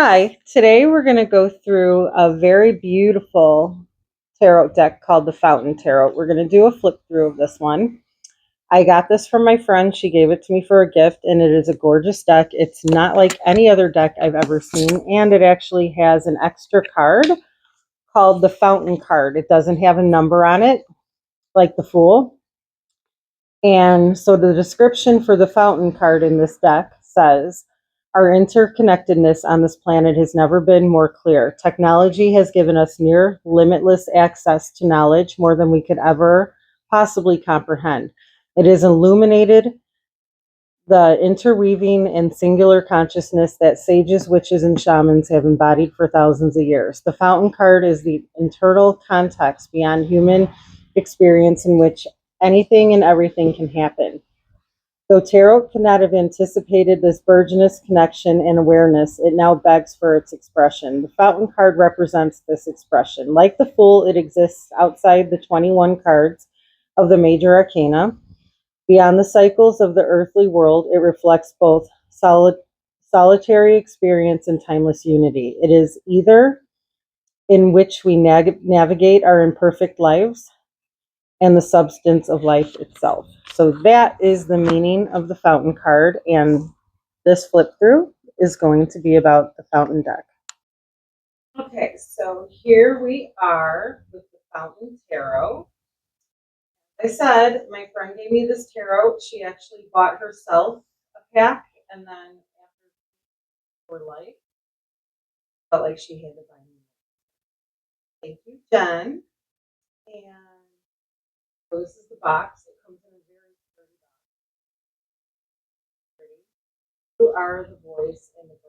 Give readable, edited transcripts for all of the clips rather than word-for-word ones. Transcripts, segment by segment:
Hi, today we're going to go through a very beautiful tarot deck called the Fountain Tarot. We're going to do a flip through of this one. I got this from my friend. She gave it to me for a gift, and it is a gorgeous deck. It's not like any other deck I've ever seen, and it actually has an extra card called the Fountain card. It doesn't have a number on it, like the Fool. And so the description for the Fountain card in this deck says, our interconnectedness on this planet has never been more clear. Technology has given us near limitless access to knowledge, more than we could ever possibly comprehend. It has illuminated the interweaving and singular consciousness that sages, witches, and shamans have embodied for thousands of years. The Fountain card is the internal context beyond human experience in which anything and everything can happen. Though tarot could not have anticipated this burgeoning connection and awareness, it now begs for its expression. The Fountain card represents this expression. Like the Fool, it exists outside the 21 cards of the major arcana. Beyond the cycles of the earthly world, it reflects both solitary experience and timeless unity. It is either in which we navigate our imperfect lives and the substance of life itself. So that is the meaning of the Fountain card, and this flip through is going to be about the Fountain deck. Okay, so here we are with the Fountain Tarot. I said my friend gave me this tarot. She actually bought herself a pack, and then after her life, felt like she had to buy me. Thank you, Jen. And so this is the box. It comes in a very sturdy box. You are the voice and the breath.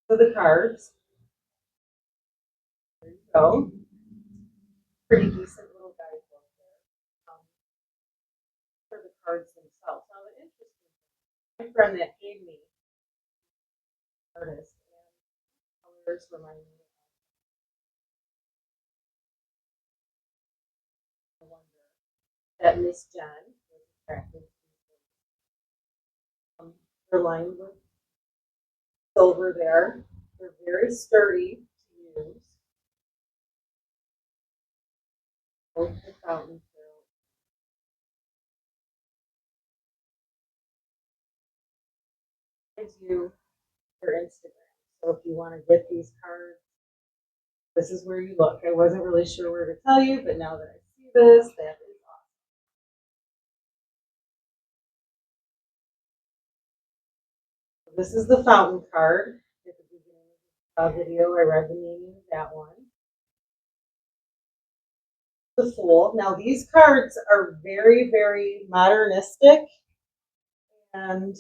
So the cards. There you go. Pretty decent little guidebook there. For the cards themselves. Now the interesting thing, my friend that gave me artist and colors remind me of the wonder that Miss Jen was attracted to. They're lined with silver there. They're very sturdy to use. Both the fountain gives you your Instagram. So if you want to get these cards, this is where you look. I wasn't really sure where to tell you, but now that I see this, that is awesome. So this is the Fountain card. At the beginning of the video, I read the meaning of that one. The Fool. Now these cards are very, very modernistic, and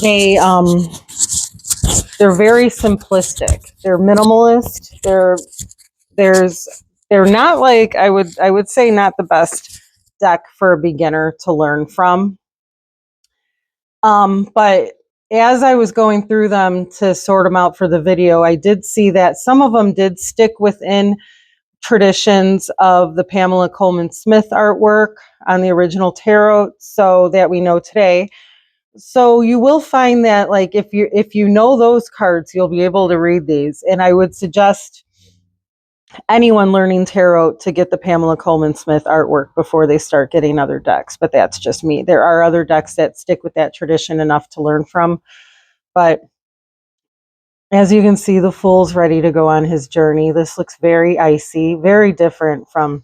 they they're very simplistic. They're minimalist. They're not like I would say not the best deck for a beginner to learn from. But as I was going through them to sort them out for the video, I did see that some of them did stick within traditions of the Pamela Coleman Smith artwork on the original tarot, so that we know today. So you will find that, like, if you know those cards, you'll be able to read these. And I would suggest anyone learning tarot to get the Pamela Coleman Smith artwork before they start getting other decks. But that's just me. There are other decks that stick with that tradition enough to learn from. But as you can see, the Fool's ready to go on his journey. This looks very icy, very different from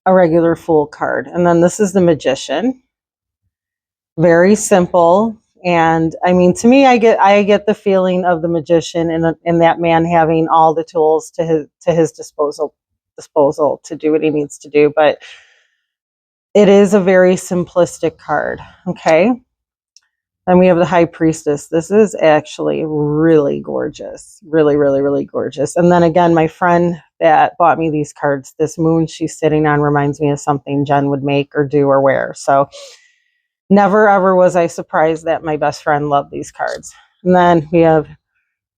a regular Fool card. And then this is the Magician. Very simple. And I mean, to me, I get the feeling of the Magician and that man having all the tools to his disposal to do what he needs to do. But it is a very simplistic card. Okay. Then we have the High Priestess. This is actually really gorgeous. Really, really, really gorgeous. And then again, my friend that bought me these cards, this moon she's sitting on reminds me of something Jen would make or do or wear. So Never ever was I surprised that my best friend loved these cards. And then we have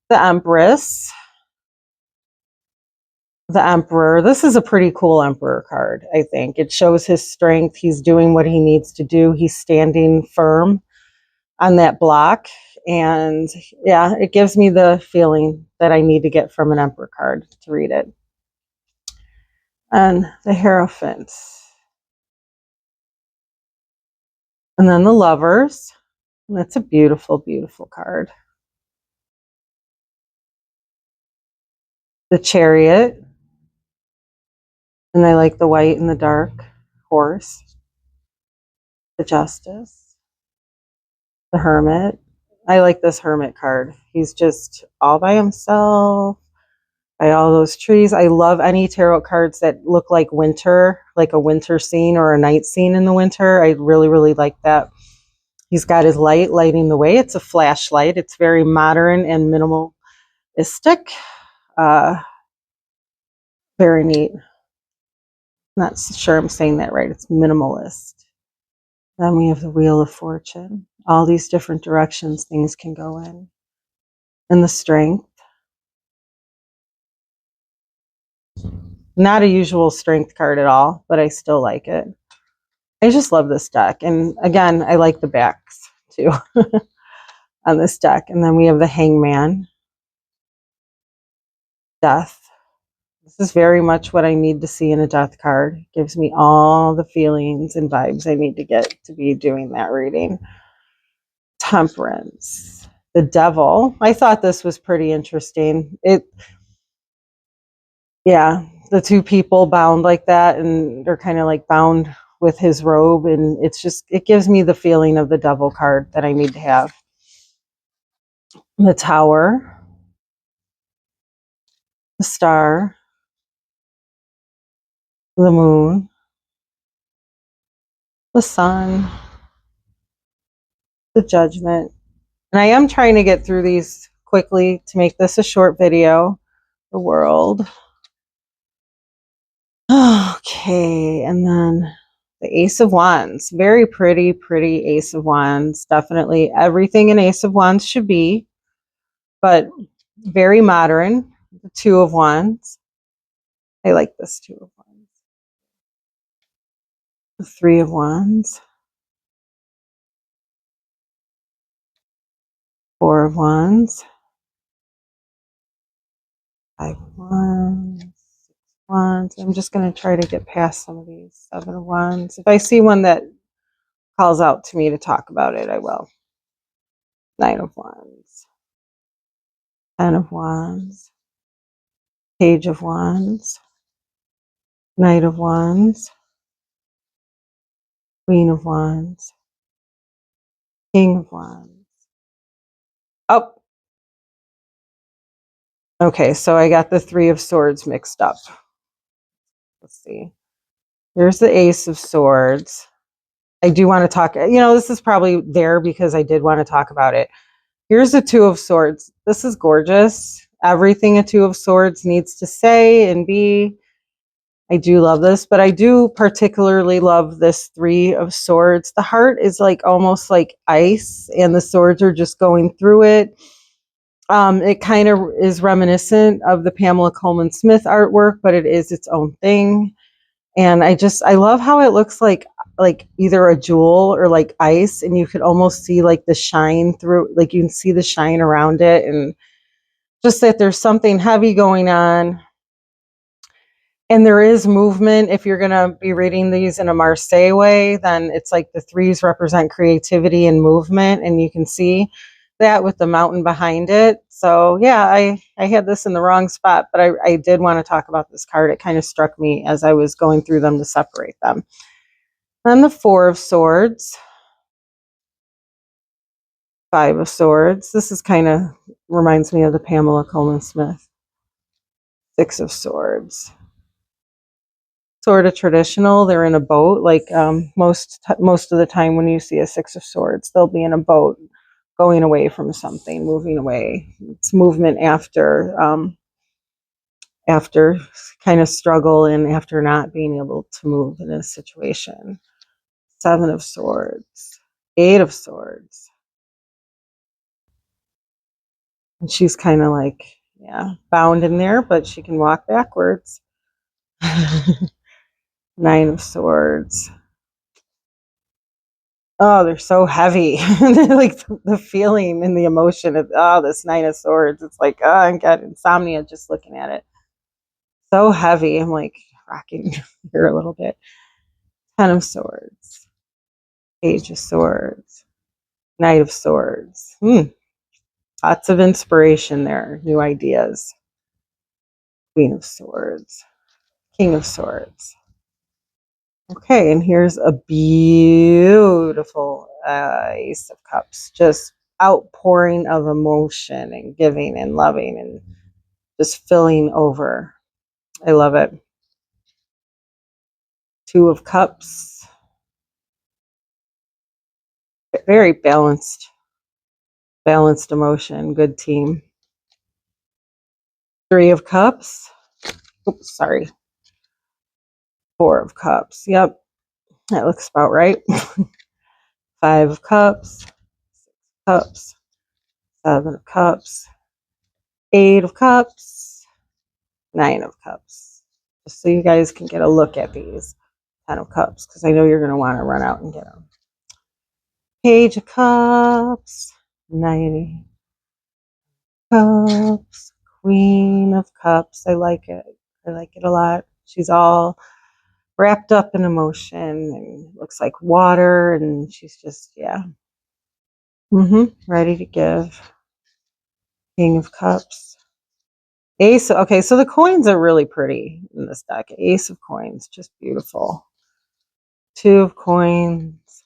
the Empress, the Emperor. This is a pretty cool Emperor card, I think. It shows his strength. He's doing what he needs to do. He's standing firm on that block. And yeah, it gives me the feeling that I need to get from an Emperor card to read it. And the Hierophant. And then the Lovers. And that's a beautiful, beautiful card. The Chariot. And I like the white and the dark horse. The Justice. The Hermit. I like this Hermit card. He's just all by himself, by all those trees. I love any tarot cards that look like winter, like a winter scene or a night scene in the winter. I really, really like that. He's got his light lighting the way. It's a flashlight. It's very modern and minimalistic. Very neat. Not sure I'm saying that right. It's minimalist. Then we have the Wheel of Fortune. All these different directions things can go in. And the Strength. Not a usual strength card at all, but I still like it. I just love this deck. And again, I like the backs too on this deck. And then we have the Hangman. Death. This is very much what I need to see in a death card. It gives me all the feelings and vibes I need to get to be doing that reading. Temperance. The Devil. I thought this was pretty interesting. Yeah, the two people bound like that, and they're kind of like bound with his robe, and it gives me the feeling of the Devil card that I need to have. The Tower. The Star. The Moon. The Sun. The Judgment. And I am trying to get through these quickly to make this a short video. The World. Okay, and then the Ace of Wands. Very pretty, pretty Ace of Wands. Definitely everything an Ace of Wands should be, but very modern. The Two of Wands. I like this Two of Wands. The Three of Wands. Four of Wands. Five of Wands. Six of Wands. I'm just going to try to get past some of these. Seven of Wands. If I see one that calls out to me to talk about it, I will. Nine of Wands. 10 of Wands. Page of Wands. Knight of Wands. Queen of Wands. King of Wands. Oh, okay, so I got the Three of Swords mixed up. Let's see. There's the Ace of Swords. I do want to talk, this is probably there because I did want to talk about it. Here's the Two of Swords. This is gorgeous. Everything a Two of Swords needs to say and be. I do love this, but I do particularly love this Three of Swords. The heart is like almost like ice, and the swords are just going through it. It kind of is reminiscent of the Pamela Coleman Smith artwork, but it is its own thing. And I love how it looks like either a jewel or like ice, and you could almost see like the shine through, like you can see the shine around it, and just that there's something heavy going on. And there is movement. If you're going to be reading these in a Marseille way, then it's like the threes represent creativity and movement. And you can see that with the mountain behind it. So yeah, I had this in the wrong spot, but I did want to talk about this card. It kind of struck me as I was going through them to separate them. Then the Four of Swords. Five of Swords. This is kind of reminds me of the Pamela Coleman Smith. Six of Swords. Sort of traditional. They're in a boat, like most of the time when you see a Six of Swords, they'll be in a boat going away from something, moving away. It's movement after kind of struggle and after not being able to move in a situation. Seven of Swords. Eight of Swords. And she's kind of like, yeah, bound in there, but she can walk backwards. Nine of Swords. Oh, they're so heavy. Like the feeling and the emotion of, oh, this Nine of Swords. It's like, oh, I got insomnia just looking at it. So heavy. I'm like rocking here a little bit. Ten of Swords. Page of Swords. Knight of Swords. Lots of inspiration there. New ideas. Queen of Swords. King of Swords. Okay, and here's a beautiful Ace of Cups. Just outpouring of emotion and giving and loving and just filling over. I love it. Two of Cups. Very balanced. Balanced emotion. Good team. Three of Cups. Oops, sorry. Four of Cups. Yep, that looks about right. Five of Cups. 6 of Cups. 7 of Cups. 8 of Cups. 9 of Cups. Just so you guys can get a look at these 10 of Cups, because I know you're going to want to run out and get them. Page of Cups. 9 of Cups. Queen of Cups. I like it. I like it a lot. She's all wrapped up in emotion and looks like water, and she's just, yeah. Ready to give. King of Cups. Ace. Okay, so the coins are really pretty in this deck. Ace of Coins, just beautiful. 2 of Coins.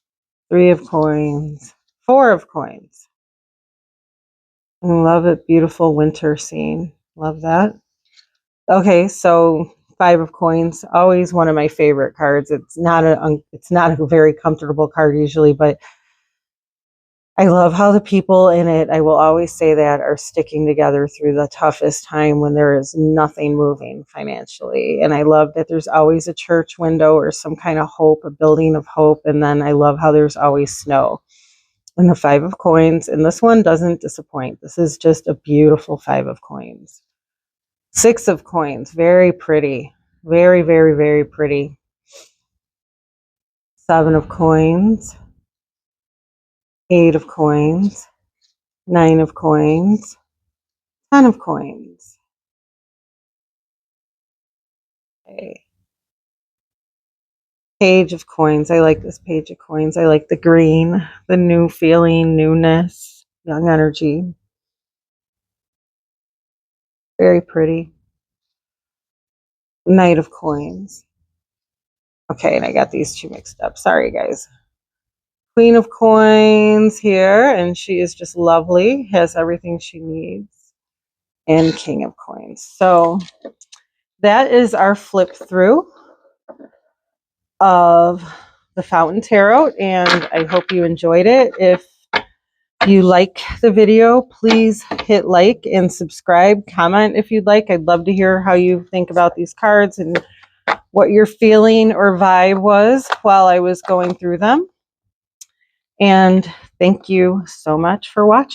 3 of Coins. 4 of Coins. I love it. Beautiful winter scene. Love that. Okay, so 5 of Coins, always one of my favorite cards. It's not a very comfortable card usually, but I love how the people in it, I will always say that, are sticking together through the toughest time when there is nothing moving financially. And I love that there's always a church window or some kind of hope, a building of hope. And then I love how there's always snow. And the 5 of Coins, and this one doesn't disappoint. This is just a beautiful 5 of Coins. 6 of Coins, very pretty. Very, very, very pretty. 7 of Coins. 8 of Coins. 9 of Coins. 10 of Coins. Okay. Page of Coins. I like this Page of Coins. I like the green, the new feeling, newness, young energy. Very pretty. Knight of Coins. Okay, and I got these two mixed up. Sorry, guys. Queen of Coins here, and she is just lovely. Has everything she needs. And King of Coins. So that is our flip through of the Fountain Tarot, and I hope you enjoyed it. If you like the video, please hit like and subscribe. Comment if you'd like. I'd love to hear how you think about these cards and what your feeling or vibe was while I was going through them. And thank you so much for watching.